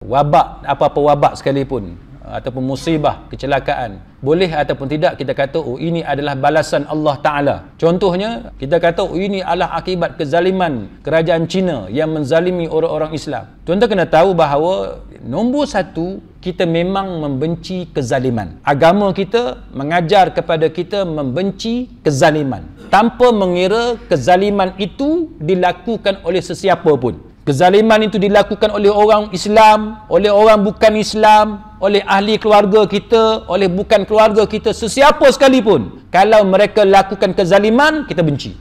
wabak, apa-apa wabak sekalipun, ataupun musibah, kecelakaan, boleh ataupun tidak kita kata, oh ini adalah balasan Allah Ta'ala. Contohnya, kita kata, oh ini adalah akibat kezaliman kerajaan Cina yang menzalimi orang-orang Islam. Tuan-tuan kena tahu bahawa nombor satu, kita memang membenci kezaliman. Agama kita mengajar kepada kita membenci kezaliman, tanpa mengira kezaliman itu dilakukan oleh sesiapa pun. Kezaliman itu dilakukan oleh orang Islam, oleh orang bukan Islam, oleh ahli keluarga kita, oleh bukan keluarga kita, sesiapa sekalipun. Kalau mereka lakukan kezaliman, kita benci.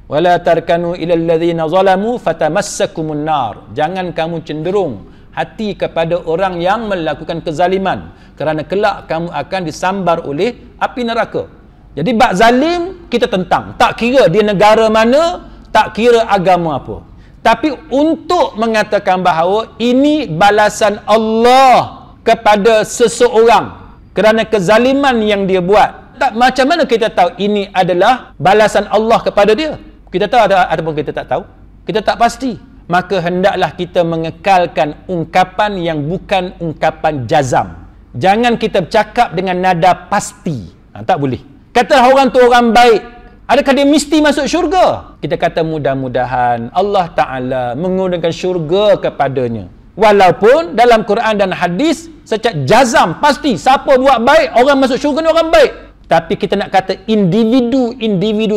Wala tarkanu ilal ladzina zalamu fatamassakumun nar. Jangan kamu cenderung hati kepada orang yang melakukan kezaliman, kerana kelak kamu akan disambar oleh api neraka. Jadi bab zalim kita tentang, tak kira dia negara mana, tak kira agama apa. Tapi untuk mengatakan bahawa ini balasan Allah kepada seseorang kerana kezaliman yang dia buat, tak, macam mana kita tahu ini adalah balasan Allah kepada dia? Kita tahu ataupun kita tak tahu? Kita tak pasti. Maka hendaklah kita mengekalkan ungkapan yang bukan ungkapan jazam. Jangan kita bercakap dengan nada pasti. Tak boleh. Katalah orang tu orang baik, adakah dia mesti masuk syurga? Kita kata mudah-mudahan Allah Ta'ala mengurangkan syurga kepadanya. Walaupun dalam Quran dan hadis secara jazam pasti siapa buat baik, orang masuk syurga ni orang baik. Tapi kita nak kata individu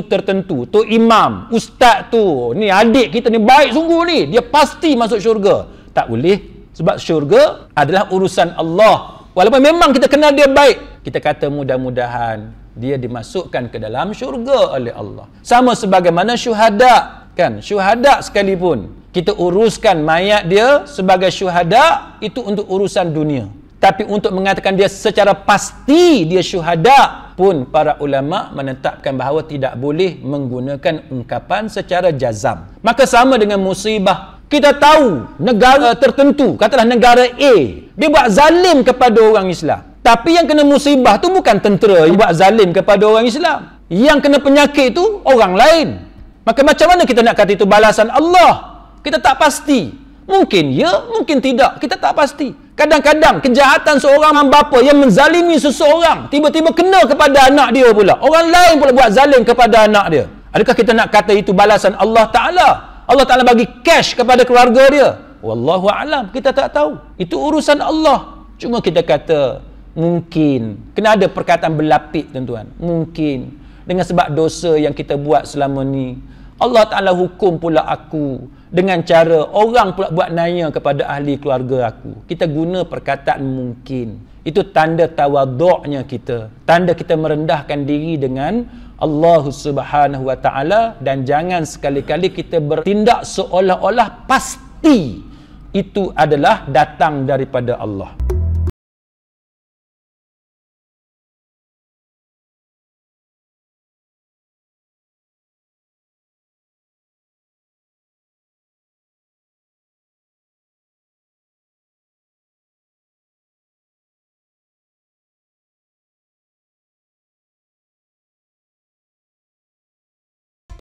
tertentu, tu imam, ustaz tu, ni adik kita ni baik sungguh ni, dia pasti masuk syurga. Tak boleh, sebab syurga adalah urusan Allah. Walaupun memang kita kenal dia baik, kita kata mudah-mudahan dia dimasukkan ke dalam syurga oleh Allah. Sama sebagaimana syuhada, kan? Syuhada sekalipun kita uruskan mayat dia sebagai syuhada, itu untuk urusan dunia. Tapi untuk mengatakan dia secara pasti dia syuhada pun, para ulama menetapkan bahawa tidak boleh menggunakan ungkapan secara jazam. Maka sama dengan musibah. Kita tahu negara tertentu, katalah negara A, dia buat zalim kepada orang Islam. Tapi yang kena musibah tu bukan tentera yang buat zalim kepada orang Islam. Yang kena penyakit tu orang lain. Maka macam mana kita nak kata itu balasan Allah? Kita tak pasti. Mungkin ya, mungkin tidak. Kita tak pasti. Kadang-kadang kejahatan seorang bapa yang menzalimi seseorang tiba-tiba kena kepada anak dia pula. Orang lain pula buat zalim kepada anak dia. Adakah kita nak kata itu balasan Allah Ta'ala? Allah Ta'ala bagi cash kepada keluarga dia? Wallahu a'lam, kita tak tahu. Itu urusan Allah. Cuma kita kata mungkin. Kena ada perkataan berlapik, tuan-tuan. Mungkin. Dengan sebab dosa yang kita buat selama ni, Allah Ta'ala hukum pula aku dengan cara orang pula buat naya kepada ahli keluarga aku. Kita guna perkataan mungkin. Itu tanda tawaduknya kita. Tanda kita merendahkan diri dengan Allah Subhanahu Wa Ta'ala. Dan jangan sekali-kali kita bertindak seolah-olah pasti itu adalah datang daripada Allah.